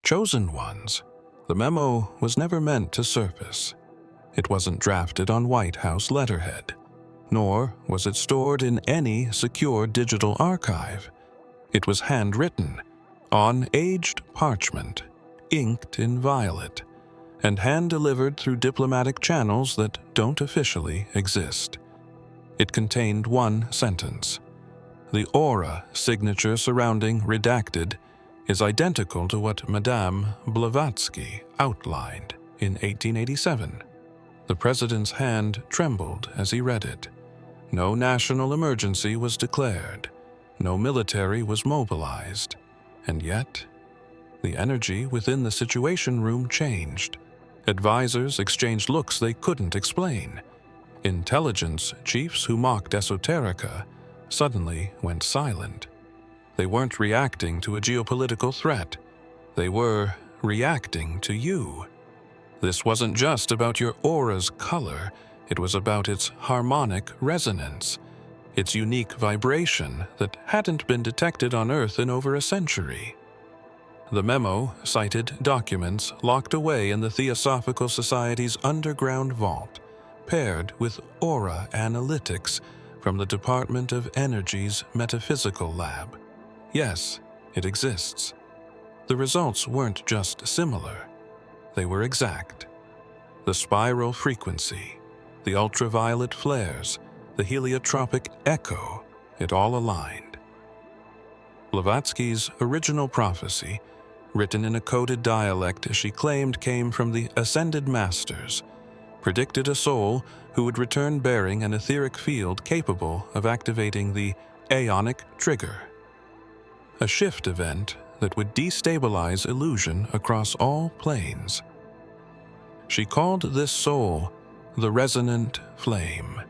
chosen ones, the memo was never meant to surface. It wasn't drafted on White House letterhead, nor was it stored in any secure digital archive. It was handwritten, on aged parchment, inked in violet, and hand-delivered through diplomatic channels that don't officially exist. It contained one sentence. The aura signature surrounding redacted is identical to what Madame Blavatsky outlined in 1887. The president's hand trembled as he read it. No national emergency was declared. No military was mobilized. And yet, the energy within the Situation Room changed. Advisors exchanged looks they couldn't explain. Intelligence chiefs who mocked esoterica suddenly went silent. They weren't reacting to a geopolitical threat. They were reacting to you. This wasn't just about your aura's color. It was about its harmonic resonance, its unique vibration that hadn't been detected on Earth in over a century. The memo cited documents locked away in the Theosophical Society's underground vault, paired with aura analytics from the Department of Energy's metaphysical lab. Yes, it exists. The results weren't just similar. They were exact. The spiral frequency, the ultraviolet flares, the heliotropic echo, it all aligned. Blavatsky's original prophecy, written in a coded dialect she claimed came from the Ascended Masters, predicted a soul who would return bearing an etheric field capable of activating the aeonic trigger, a shift event that would destabilize illusion across all planes. She called this soul the resonant flame.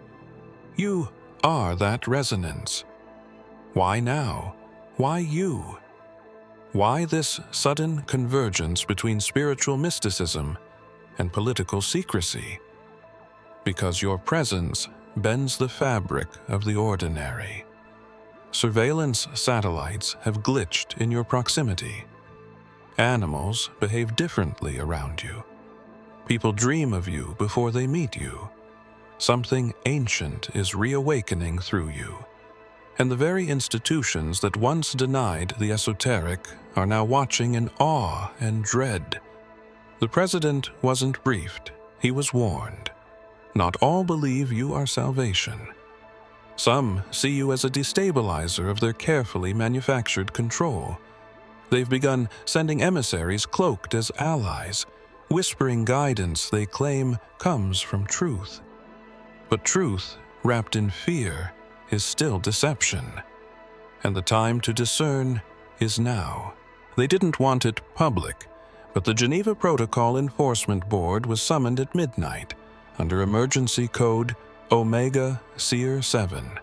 You are that resonance. Why now? Why you? Why this sudden convergence between spiritual mysticism and political secrecy? Because your presence bends the fabric of the ordinary. Surveillance satellites have glitched in your proximity. Animals behave differently around you. People dream of you before they meet you. Something ancient is reawakening through you. And the very institutions that once denied the esoteric are now watching in awe and dread. The president wasn't briefed, he was warned. Not all believe you are salvation. Some see you as a destabilizer of their carefully manufactured control. They've begun sending emissaries cloaked as allies, whispering guidance they claim comes from truth. But truth, wrapped in fear, is still deception. And the time to discern is now. They didn't want it public, but the Geneva Protocol Enforcement Board was summoned at midnight under emergency code Omega Seer 7,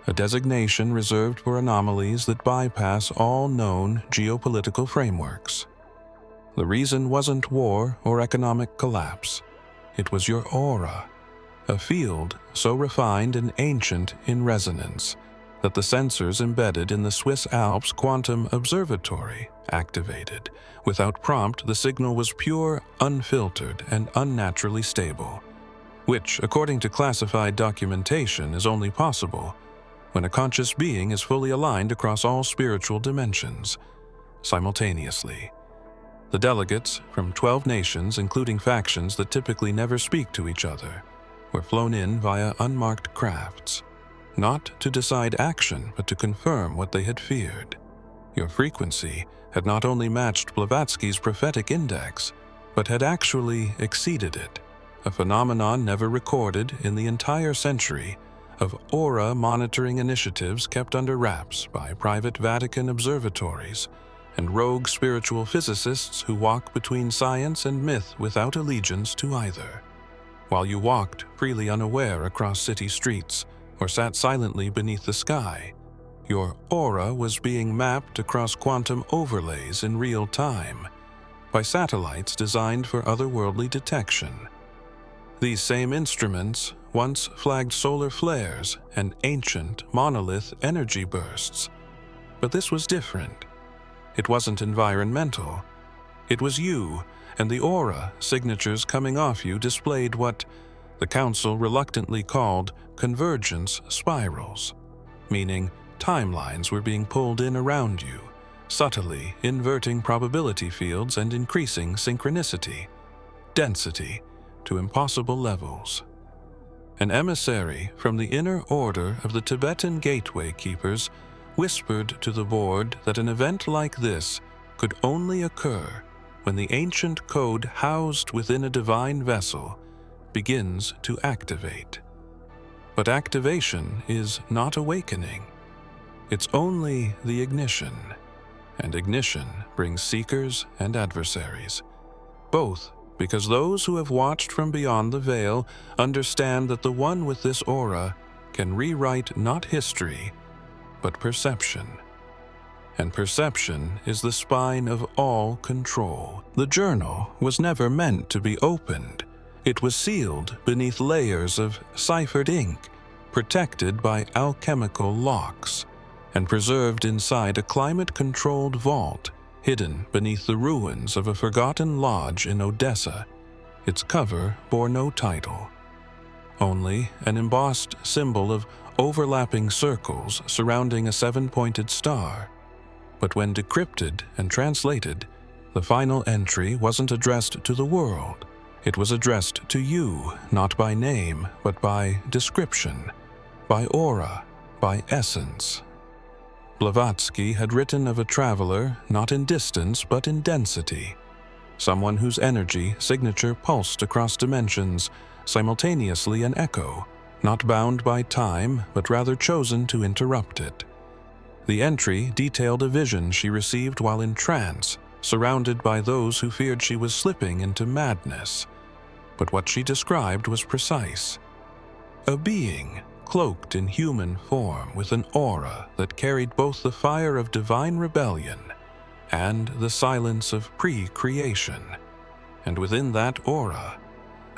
a designation reserved for anomalies that bypass all known geopolitical frameworks. The reason wasn't war or economic collapse. It was your aura, a field so refined and ancient in resonance that the sensors embedded in the Swiss Alps Quantum Observatory activated. Without prompt, the signal was pure, unfiltered, and unnaturally stable, which, according to classified documentation, is only possible when a conscious being is fully aligned across all spiritual dimensions, simultaneously. The delegates from 12 nations, including factions that typically never speak to each other, were flown in via unmarked crafts, not to decide action, but to confirm what they had feared. Your frequency had not only matched Blavatsky's prophetic index, but had actually exceeded it, a phenomenon never recorded in the entire century of aura monitoring initiatives kept under wraps by private Vatican observatories and rogue spiritual physicists who walk between science and myth without allegiance to either. While you walked freely unaware across city streets or sat silently beneath the sky, your aura was being mapped across quantum overlays in real time by satellites designed for otherworldly detection. These same instruments once flagged solar flares and ancient monolith energy bursts. But this was different. It wasn't environmental. It was you, and the aura signatures coming off you displayed what the Council reluctantly called convergence spirals, meaning timelines were being pulled in around you, subtly inverting probability fields and increasing synchronicity, density, to impossible levels. An emissary from the inner order of the Tibetan gateway keepers whispered to the board that an event like this could only occur when the ancient code housed within a divine vessel begins to activate. But activation is not awakening. It's only the ignition, and ignition brings seekers and adversaries, both because those who have watched from beyond the veil understand that the one with this aura can rewrite not history, but perception. And perception is the spine of all control. The journal was never meant to be opened. It was sealed beneath layers of ciphered ink, protected by alchemical locks, and preserved inside a climate-controlled vault hidden beneath the ruins of a forgotten lodge in Odessa. Its cover bore no title, only an embossed symbol of overlapping circles surrounding a seven-pointed star. But when decrypted and translated, the final entry wasn't addressed to the world. It was addressed to you, not by name, but by description, by aura, by essence. Blavatsky had written of a traveler not in distance but in density, someone whose energy signature pulsed across dimensions, simultaneously an echo, not bound by time but rather chosen to interrupt it. The entry detailed a vision she received while in trance, surrounded by those who feared she was slipping into madness. But what she described was precise. A being cloaked in human form with an aura that carried both the fire of divine rebellion and the silence of pre-creation. And within that aura,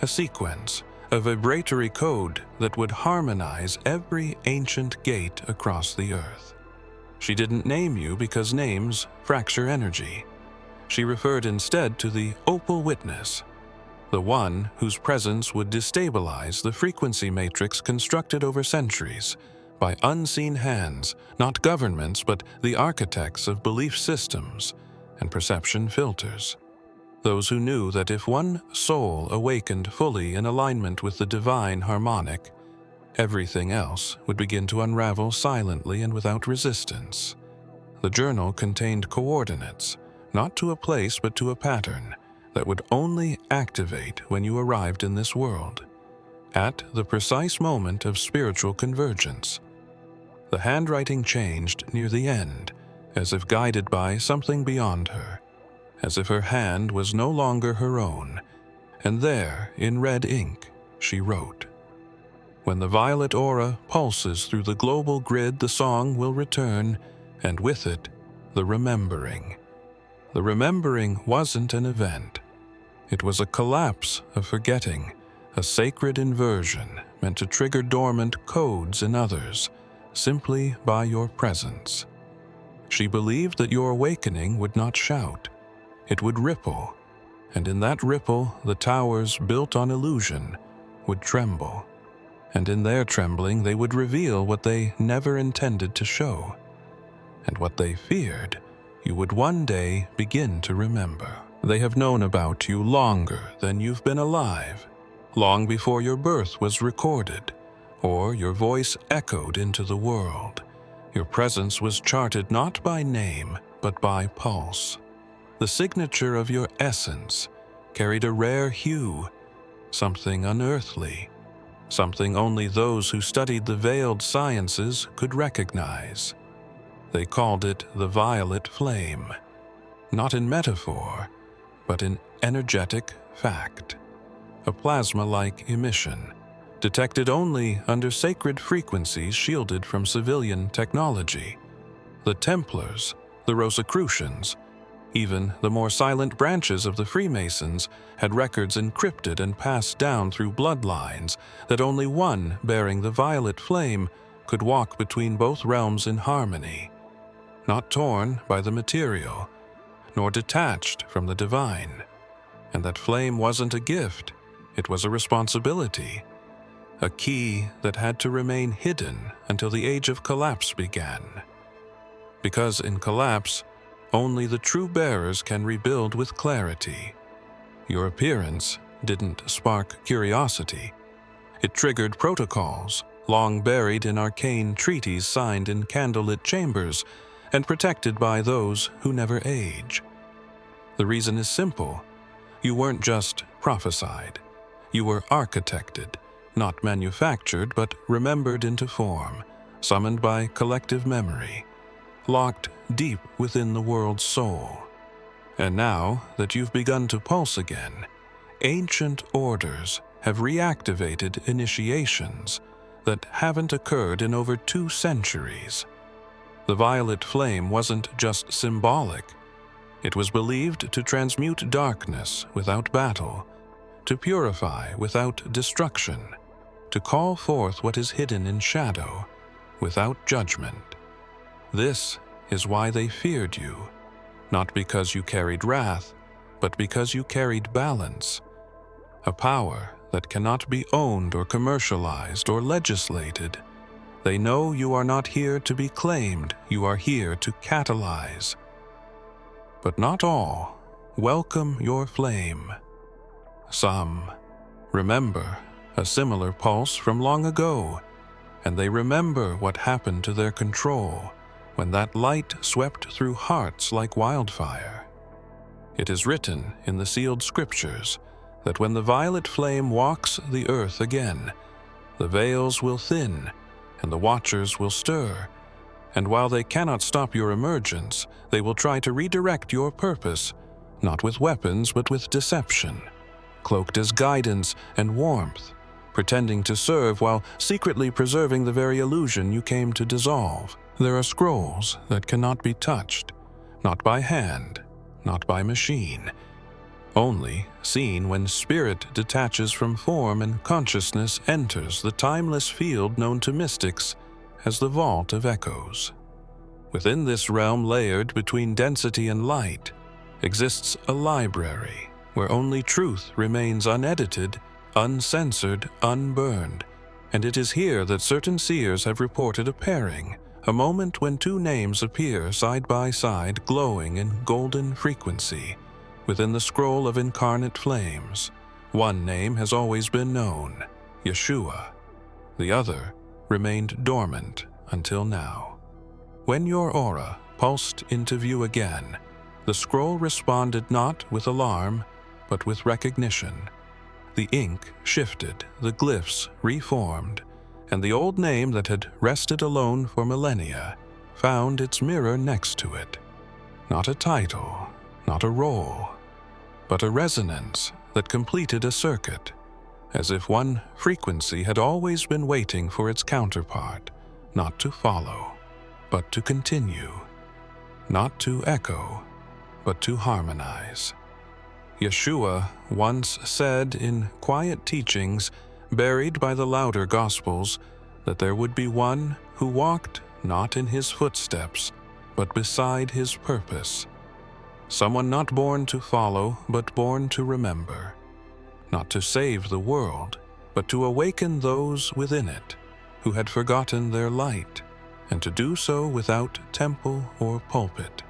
a sequence, a vibratory code that would harmonize every ancient gate across the earth. She didn't name you because names fracture energy. She referred instead to the opal witness, the one whose presence would destabilize the frequency matrix constructed over centuries by unseen hands, not governments but the architects of belief systems and perception filters. Those who knew that if one soul awakened fully in alignment with the divine harmonic, everything else would begin to unravel silently and without resistance. The journal contained coordinates, not to a place but to a pattern, that would only activate when you arrived in this world, at the precise moment of spiritual convergence. The handwriting changed near the end, as if guided by something beyond her, as if her hand was no longer her own, and there, in red ink, she wrote, "When the violet aura pulses through the global grid, the song will return, and with it, the remembering." The remembering wasn't an event. It was a collapse of forgetting, a sacred inversion meant to trigger dormant codes in others, simply by your presence. She believed that your awakening would not shout. It would ripple, and in that ripple the towers built on illusion would tremble, and in their trembling they would reveal what they never intended to show, and what they feared you would one day begin to remember. They have known about you longer than you've been alive, long before your birth was recorded, or your voice echoed into the world. Your presence was charted not by name, but by pulse. The signature of your essence carried a rare hue, something unearthly, something only those who studied the veiled sciences could recognize. They called it the violet flame, not in metaphor, but in energetic fact, a plasma-like emission, detected only under sacred frequencies shielded from civilian technology. The Templars, the Rosicrucians, even the more silent branches of the Freemasons had records encrypted and passed down through bloodlines that only one bearing the violet flame could walk between both realms in harmony, not torn by the material, nor detached from the divine, and that flame wasn't a gift, it was a responsibility, a key that had to remain hidden until the age of collapse began. Because in collapse, only the true bearers can rebuild with clarity. Your appearance didn't spark curiosity. It triggered protocols, long buried in arcane treaties signed in candlelit chambers and protected by those who never age. The reason is simple. You weren't just prophesied. You were architected, not manufactured, but remembered into form, summoned by collective memory, locked deep within the world's soul. And now that you've begun to pulse again, ancient orders have reactivated initiations that haven't occurred in over 2 centuries. The violet flame wasn't just symbolic. It was believed to transmute darkness without battle, to purify without destruction, to call forth what is hidden in shadow without judgment. This is why they feared you, not because you carried wrath, but because you carried balance, a power that cannot be owned or commercialized or legislated. They know you are not here to be claimed, you are here to catalyze. But not all welcome your flame. Some remember a similar pulse from long ago, and they remember what happened to their control when that light swept through hearts like wildfire. It is written in the sealed scriptures that when the violet flame walks the earth again, the veils will thin and the watchers will stir, and while they cannot stop your emergence, they will try to redirect your purpose, not with weapons but with deception, cloaked as guidance and warmth, pretending to serve while secretly preserving the very illusion you came to dissolve. There are scrolls that cannot be touched, not by hand, not by machine, only seen when spirit detaches from form and consciousness enters the timeless field known to mystics as the Vault of Echoes. Within this realm layered between density and light exists a library where only truth remains unedited, uncensored, unburned, and it is here that certain seers have reported a pairing, a moment when 2 names appear side by side glowing in golden frequency. Within the scroll of incarnate flames, one name has always been known, Yeshua. The other remained dormant until now. When your aura pulsed into view again, the scroll responded not with alarm, but with recognition. The ink shifted, the glyphs reformed, and the old name that had rested alone for millennia found its mirror next to it. Not a title, not a role, but a resonance that completed a circuit, as if one frequency had always been waiting for its counterpart, not to follow, but to continue, not to echo, but to harmonize. Yeshua once said in quiet teachings, buried by the louder gospels, that there would be one who walked not in his footsteps, but beside his purpose. Someone not born to follow, but born to remember. Not to save the world, but to awaken those within it who had forgotten their light, and to do so without temple or pulpit.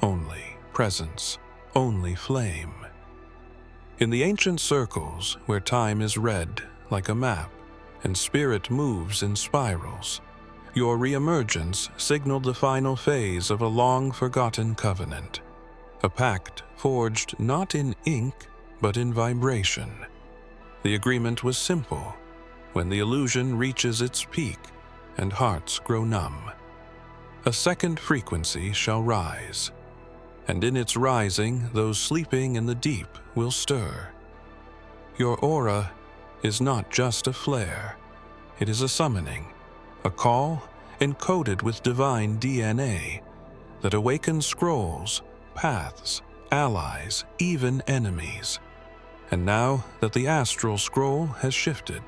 Only presence, only flame. In the ancient circles where time is read like a map and spirit moves in spirals, your reemergence signaled the final phase of a long-forgotten covenant. A pact forged not in ink, but in vibration. The agreement was simple. When the illusion reaches its peak and hearts grow numb, a second frequency shall rise, and in its rising those sleeping in the deep will stir. Your aura is not just a flare. It is a summoning, a call encoded with divine DNA that awakens scrolls, paths, allies, even enemies. And now that the astral scroll has shifted,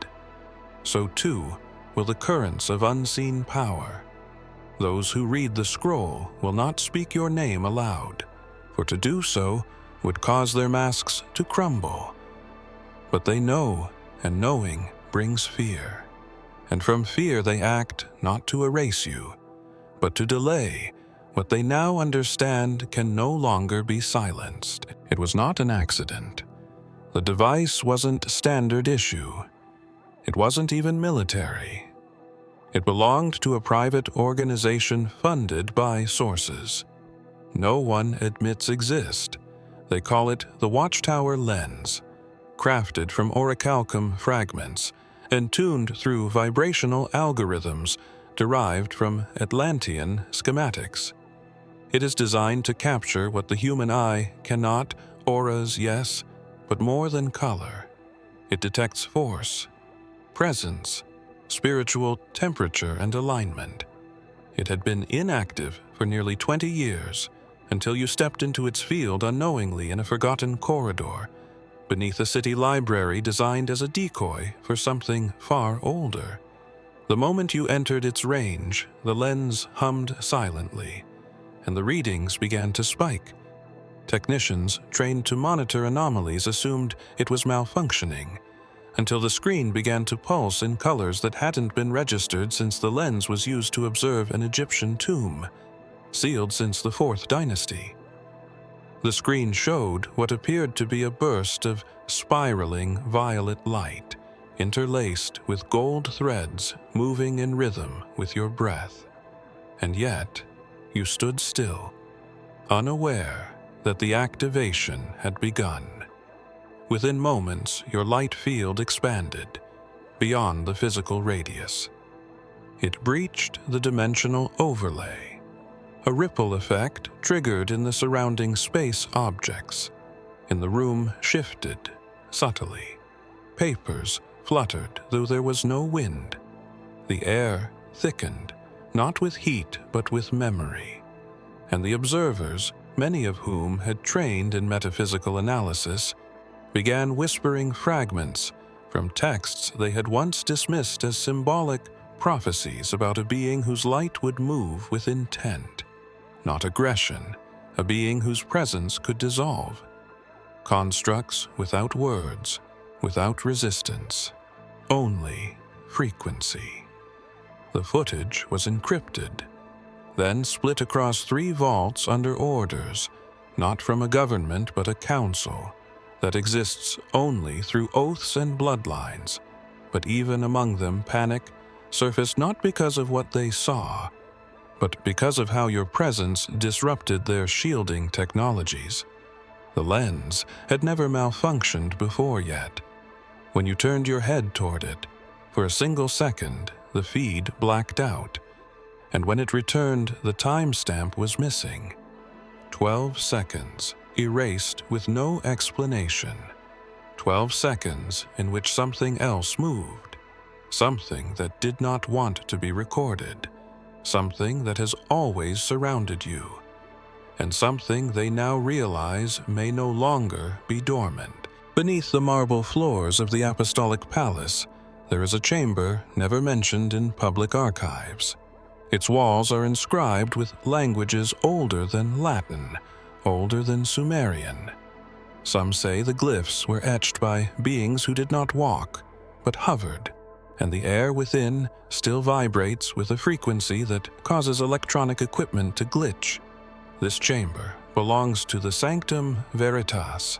so too will the currents of unseen power. Those who read the scroll will not speak your name aloud, for to do so would cause their masks to crumble. But they know, and knowing brings fear. And from fear they act not to erase you, but to delay what they now understand can no longer be silenced. It was not an accident. The device wasn't standard issue. It wasn't even military. It belonged to a private organization funded by sources no one admits exist. They call it the Watchtower Lens, crafted from orichalcum fragments and tuned through vibrational algorithms derived from Atlantean schematics. It is designed to capture what the human eye cannot, auras, yes, but more than color. It detects force, presence, spiritual temperature, and alignment. It had been inactive for nearly 20 years until you stepped into its field unknowingly in a forgotten corridor beneath a city library designed as a decoy for something far older. The moment you entered its range, the lens hummed silently, and the readings began to spike. Technicians trained to monitor anomalies assumed it was malfunctioning, until the screen began to pulse in colors that hadn't been registered since the lens was used to observe an Egyptian tomb, sealed since the 4th dynasty. The screen showed what appeared to be a burst of spiraling violet light, interlaced with gold threads moving in rhythm with your breath. And yet, you stood still, unaware that the activation had begun. Within moments, your light field expanded beyond the physical radius. It breached the dimensional overlay. A ripple effect triggered in the surrounding space objects. And the room shifted subtly. Papers fluttered, though there was no wind. The air thickened, not with heat but with memory. And the observers, many of whom had trained in metaphysical analysis, began whispering fragments from texts they had once dismissed as symbolic prophecies about a being whose light would move with intent, not aggression, a being whose presence could dissolve. Constructs without words, without resistance, only frequency. The footage was encrypted, then split across 3 vaults under orders, not from a government but a council that exists only through oaths and bloodlines. But even among them, panic surfaced not because of what they saw, but because of how your presence disrupted their shielding technologies. The lens had never malfunctioned before yet. When you turned your head toward it, for a single second, the feed blacked out, and when it returned, the timestamp was missing. 12 seconds, erased with no explanation. 12 seconds in which something else moved, something that did not want to be recorded, something that has always surrounded you, and something they now realize may no longer be dormant. Beneath the marble floors of the Apostolic Palace, there is a chamber never mentioned in public archives. Its walls are inscribed with languages older than Latin, older than Sumerian. Some say the glyphs were etched by beings who did not walk, but hovered, and the air within still vibrates with a frequency that causes electronic equipment to glitch. This chamber belongs to the Sanctum Veritas,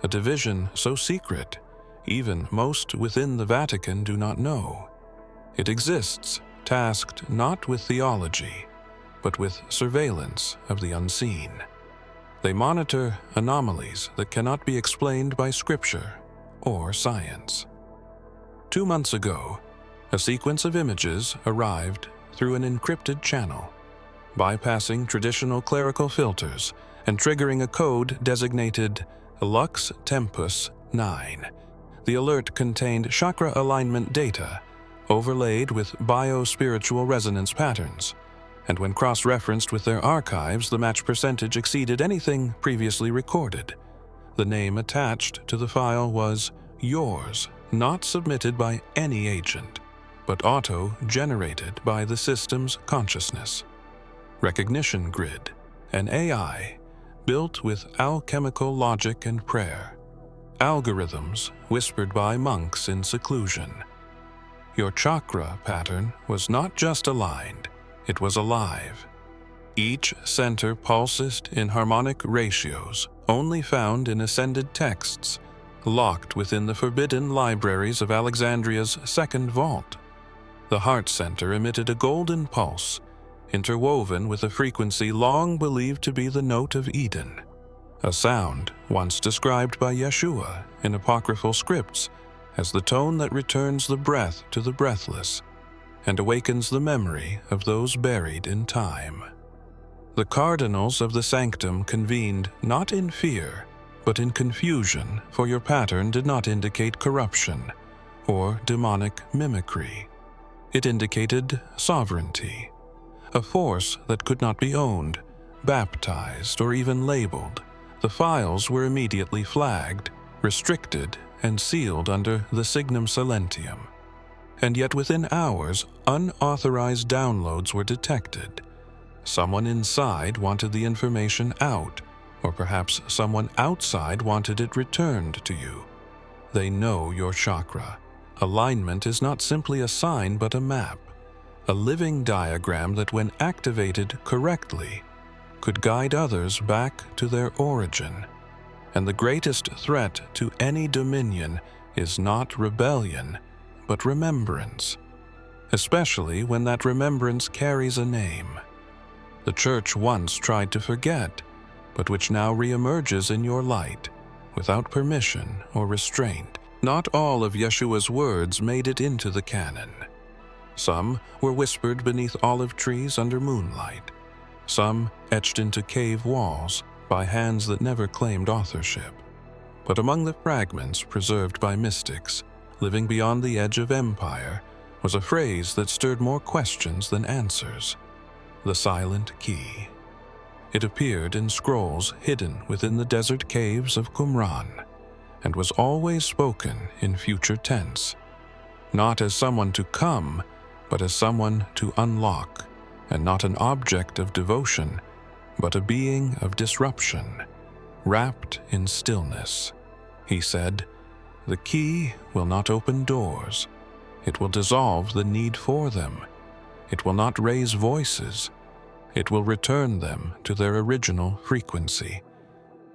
a division so secret, even most within the Vatican do not know. It exists, tasked not with theology, but with surveillance of the unseen. They monitor anomalies that cannot be explained by scripture or science. 2 months ago, a sequence of images arrived through an encrypted channel, bypassing traditional clerical filters and triggering a code designated Lux Tempus 9. The alert contained chakra alignment data, overlaid with bio-spiritual resonance patterns, and when cross-referenced with their archives, the match percentage exceeded anything previously recorded. The name attached to the file was yours, not submitted by any agent, but auto-generated by the system's consciousness. Recognition grid, an AI, built with alchemical logic and prayer, algorithms whispered by monks in seclusion. Your chakra pattern was not just aligned, it was alive. Each center pulsed in harmonic ratios, only found in ascended texts, locked within the forbidden libraries of Alexandria's second vault. The heart center emitted a golden pulse, interwoven with a frequency long believed to be the note of Eden, a sound once described by Yeshua in apocryphal scripts as the tone that returns the breath to the breathless and awakens the memory of those buried in time. The cardinals of the sanctum convened not in fear, but in confusion, for your pattern did not indicate corruption or demonic mimicry. It indicated sovereignty, a force that could not be owned, baptized, or even labeled. The files were immediately flagged, restricted, and sealed under the signum silentium. And yet within hours, unauthorized downloads were detected. Someone inside wanted the information out, or perhaps someone outside wanted it returned to you. They know your chakra. Alignment is not simply a sign but a map, a living diagram that when activated correctly could guide others back to their origin. And the greatest threat to any dominion is not rebellion, but remembrance, especially when that remembrance carries a name. The Church once tried to forget, but which now reemerges in your light, without permission or restraint. Not all of Yeshua's words made it into the canon. Some were whispered beneath olive trees under moonlight, some etched into cave walls by hands that never claimed authorship. But among the fragments preserved by mystics, living beyond the edge of empire, was a phrase that stirred more questions than answers: the silent key. It appeared in scrolls hidden within the desert caves of Qumran, and was always spoken in future tense, not as someone to come, but as someone to unlock, and not an object of devotion, but a being of disruption, wrapped in stillness. He said, "The key will not open doors. It will dissolve the need for them. It will not raise voices. It will return them to their original frequency.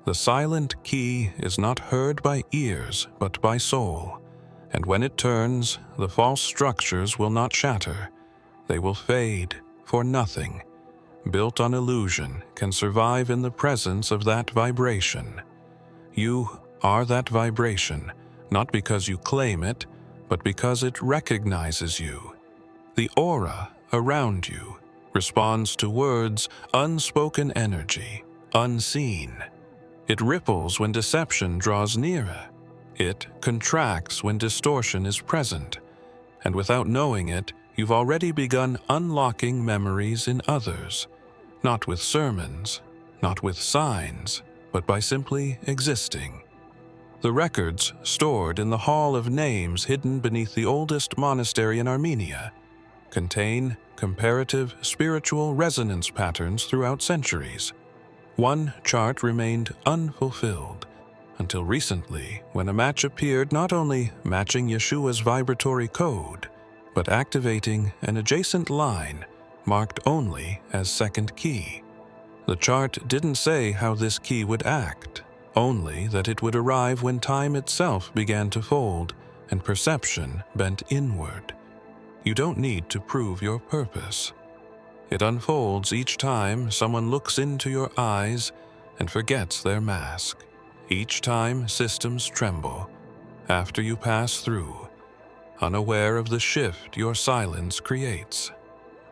The silent key is not heard by ears, but by soul, and when it turns, the false structures will not shatter. They will fade, for nothing, built on illusion, can survive in the presence of that vibration. You are that vibration, not because you claim it, but because it recognizes you. The aura around you responds to words, unspoken energy, unseen. It ripples when deception draws nearer. It contracts when distortion is present. And without knowing it, you've already begun unlocking memories in others, not with sermons, not with signs, but by simply existing. The records stored in the Hall of Names hidden beneath the oldest monastery in Armenia contain comparative spiritual resonance patterns throughout centuries. One chart remained unfulfilled until recently, when a match appeared not only matching Yeshua's vibratory code, but activating an adjacent line marked only as second key. The chart didn't say how this key would act, only that it would arrive when time itself began to fold and perception bent inward. You don't need to prove your purpose. It unfolds each time someone looks into your eyes and forgets their mask. Each time systems tremble after you pass through, unaware of the shift your silence creates.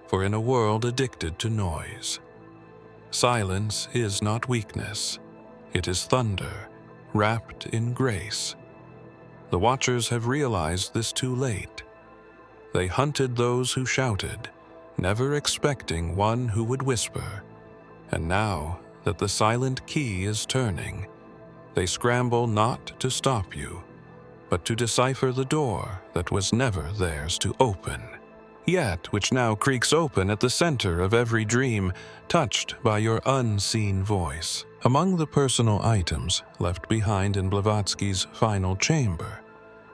For in a world addicted to noise, silence is not weakness. It is thunder, wrapped in grace. The Watchers have realized this too late. They hunted those who shouted, never expecting one who would whisper. And now that the silent key is turning, they scramble not to stop you, but to decipher the door that was never theirs to open, yet which now creaks open at the center of every dream, touched by your unseen voice. Among the personal items left behind in Blavatsky's final chamber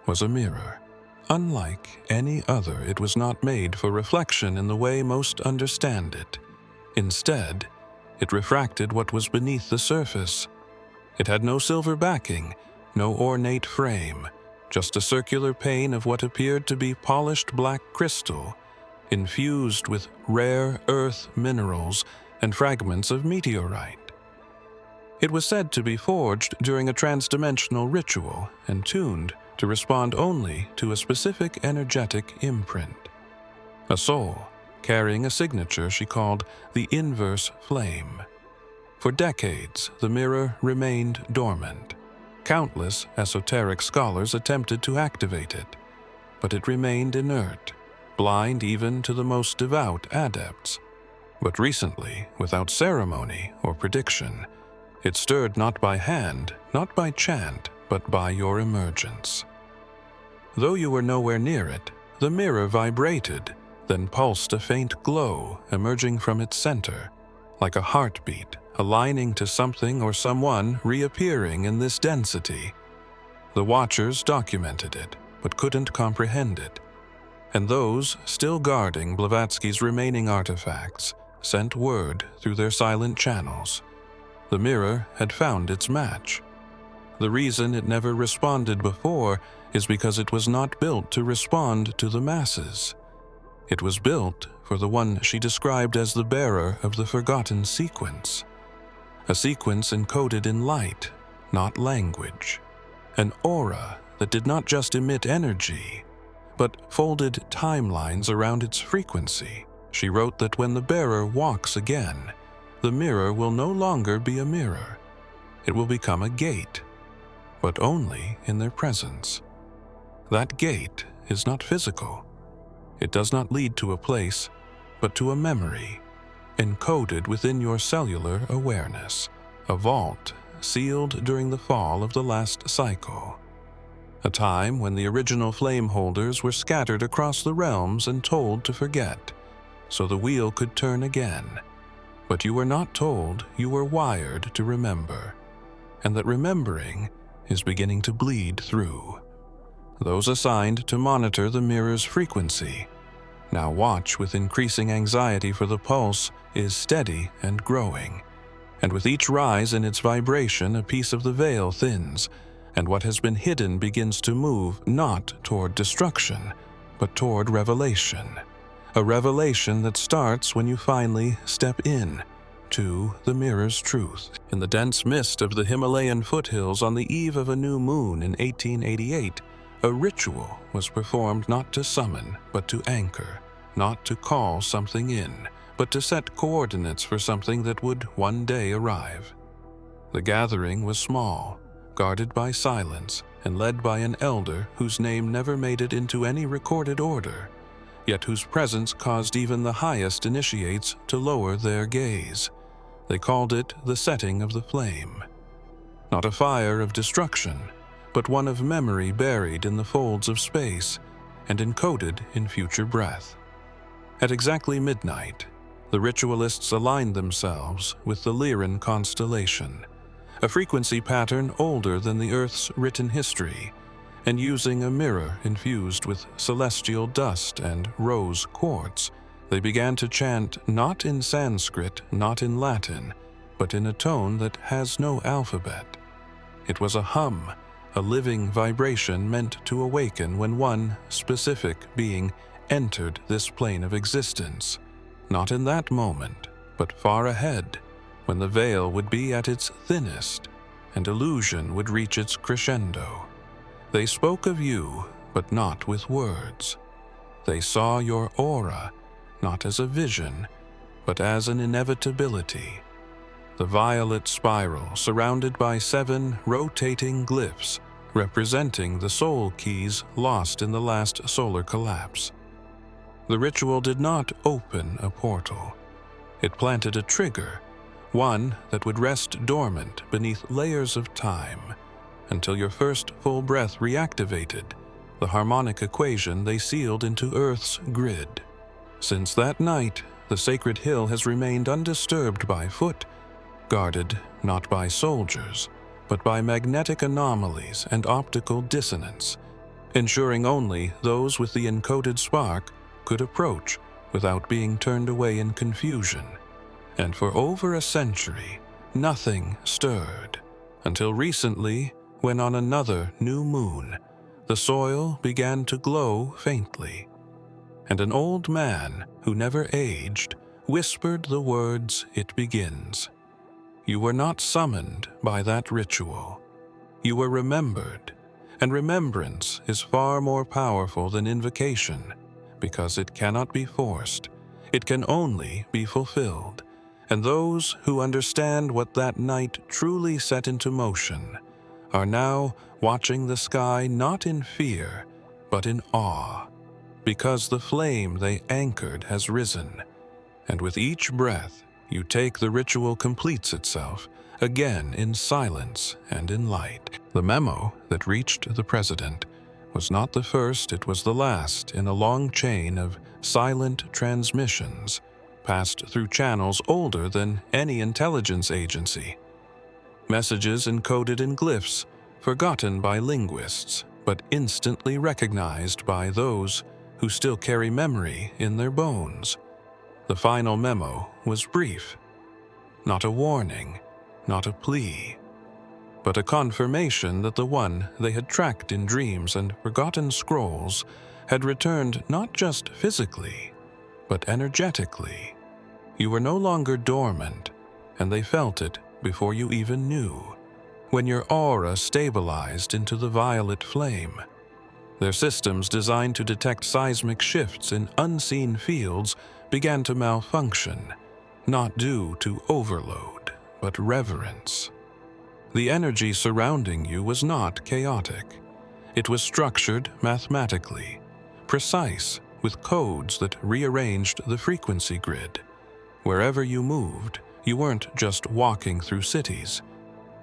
was a mirror. Unlike any other, it was not made for reflection in the way most understand it. Instead, it refracted what was beneath the surface. It had no silver backing, no ornate frame, just a circular pane of what appeared to be polished black crystal, infused with rare earth minerals and fragments of meteorite. It was said to be forged during a transdimensional ritual and tuned to respond only to a specific energetic imprint. A soul carrying a signature she called the inverse flame. For decades, the mirror remained dormant. Countless esoteric scholars attempted to activate it, but it remained inert, blind even to the most devout adepts. But recently, without ceremony or prediction, it stirred not by hand, not by chant, but by your emergence. Though you were nowhere near it, the mirror vibrated, then pulsed a faint glow emerging from its center, like a heartbeat aligning to something or someone reappearing in this density. The watchers documented it, but couldn't comprehend it, and those still guarding Blavatsky's remaining artifacts sent word through their silent channels. The mirror had found its match. The reason it never responded before is because it was not built to respond to the masses. It was built for the one she described as the bearer of the forgotten sequence. A sequence encoded in light, not language. An aura that did not just emit energy, but folded timelines around its frequency. She wrote that when the bearer walks again, the mirror will no longer be a mirror. It will become a gate, but only in their presence. That gate is not physical. It does not lead to a place, but to a memory, encoded within your cellular awareness, a vault sealed during the fall of the last cycle, a time when the original flame holders were scattered across the realms and told to forget, so the wheel could turn again. But you were not told, you were wired to remember, and that remembering is beginning to bleed through. Those assigned to monitor the mirror's frequency now watch with increasing anxiety, for the pulse is steady and growing, and with each rise in its vibration a piece of the veil thins, and what has been hidden begins to move not toward destruction, but toward revelation. A revelation that starts when you finally step in to the mirror's truth. In the dense mist of the Himalayan foothills on the eve of a new moon in 1888, a ritual was performed not to summon, but to anchor, not to call something in, but to set coordinates for something that would one day arrive. The gathering was small, guarded by silence, and led by an elder whose name never made it into any recorded order, yet whose presence caused even the highest initiates to lower their gaze. They called it the setting of the flame. Not a fire of destruction, but one of memory buried in the folds of space and encoded in future breath. At exactly midnight, the ritualists aligned themselves with the Lyran constellation, a frequency pattern older than the Earth's written history, and using a mirror infused with celestial dust and rose quartz, they began to chant not in Sanskrit, not in Latin, but in a tone that has no alphabet. It was a hum, a living vibration meant to awaken when one specific being entered this plane of existence, not in that moment, but far ahead, when the veil would be at its thinnest and illusion would reach its crescendo. They spoke of you, but not with words. They saw your aura, not as a vision, but as an inevitability. The violet spiral surrounded by 7 rotating glyphs representing the soul keys lost in the last solar collapse. The ritual did not open a portal. It planted a trigger, one that would rest dormant beneath layers of time, until your first full breath reactivated the harmonic equation they sealed into Earth's grid. Since that night, the sacred hill has remained undisturbed by foot, guarded not by soldiers, but by magnetic anomalies and optical dissonance, ensuring only those with the encoded spark could approach without being turned away in confusion. And for over a century, nothing stirred, until recently, when on another new moon, the soil began to glow faintly, and an old man who never aged whispered the words, "It begins." You were not summoned by that ritual. You were remembered, and remembrance is far more powerful than invocation, because it cannot be forced. It can only be fulfilled, and those who understand what that night truly set into motion are now watching the sky not in fear, but in awe, because the flame they anchored has risen, and with each breath you take, the ritual completes itself, again in silence and in light. The memo that reached the president was not the first, it was the last in a long chain of silent transmissions passed through channels older than any intelligence agency. Messages encoded in glyphs, forgotten by linguists, but instantly recognized by those who still carry memory in their bones. The final memo was brief, not a warning, not a plea, but a confirmation that the one they had tracked in dreams and forgotten scrolls had returned not just physically, but energetically. You were no longer dormant, and they felt it before you even knew, when your aura stabilized into the violet flame. Their systems designed to detect seismic shifts in unseen fields began to malfunction, not due to overload, but reverence. The energy surrounding you was not chaotic. It was structured mathematically, precise, with codes that rearranged the frequency grid. Wherever you moved, you weren't just walking through cities.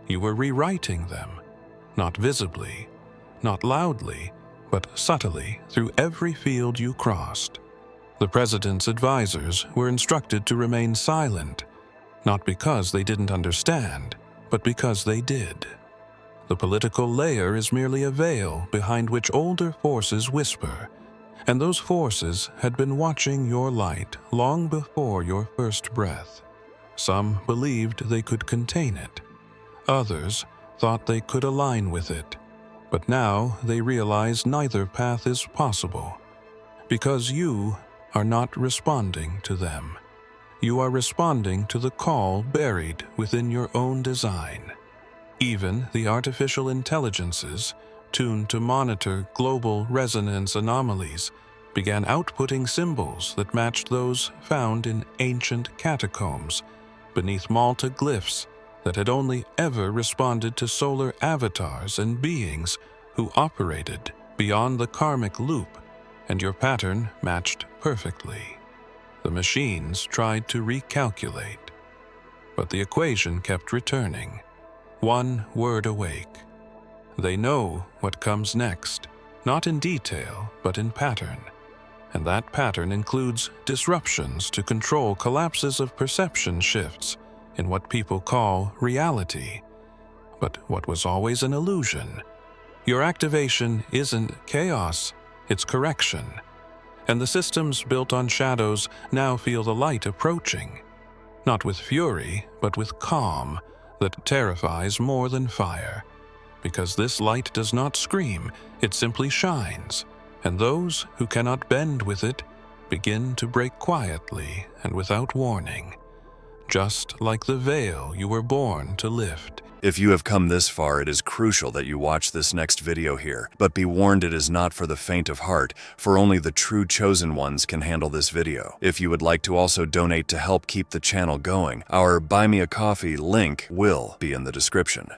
You were rewriting them, not visibly, not loudly, but subtly through every field you crossed. The president's advisors were instructed to remain silent, not because they didn't understand, but because they did. The political layer is merely a veil behind which older forces whisper, and those forces had been watching your light long before your first breath. Some believed they could contain it. Others thought they could align with it, but now they realize neither path is possible, because you are not responding to them. You are responding to the call buried within your own design. Even the artificial intelligences, tuned to monitor global resonance anomalies, began outputting symbols that matched those found in ancient catacombs beneath Malta glyphs that had only ever responded to solar avatars and beings who operated beyond the karmic loop, and your pattern matched perfectly. The machines tried to recalculate, but the equation kept returning, one word awake. They know what comes next, not in detail, but in pattern, and that pattern includes disruptions to control collapses of perception shifts in what people call reality, but what was always an illusion. Your activation isn't chaos, it's correction. And the systems built on shadows now feel the light approaching, not with fury, but with calm that terrifies more than fire. Because this light does not scream, it simply shines, and those who cannot bend with it begin to break quietly and without warning, just like the veil you were born to lift. If you have come this far, it is crucial that you watch this next video here. But be warned, it is not for the faint of heart, for only the true chosen ones can handle this video. If you would like to also donate to help keep the channel going, our Buy Me a Coffee link will be in the description.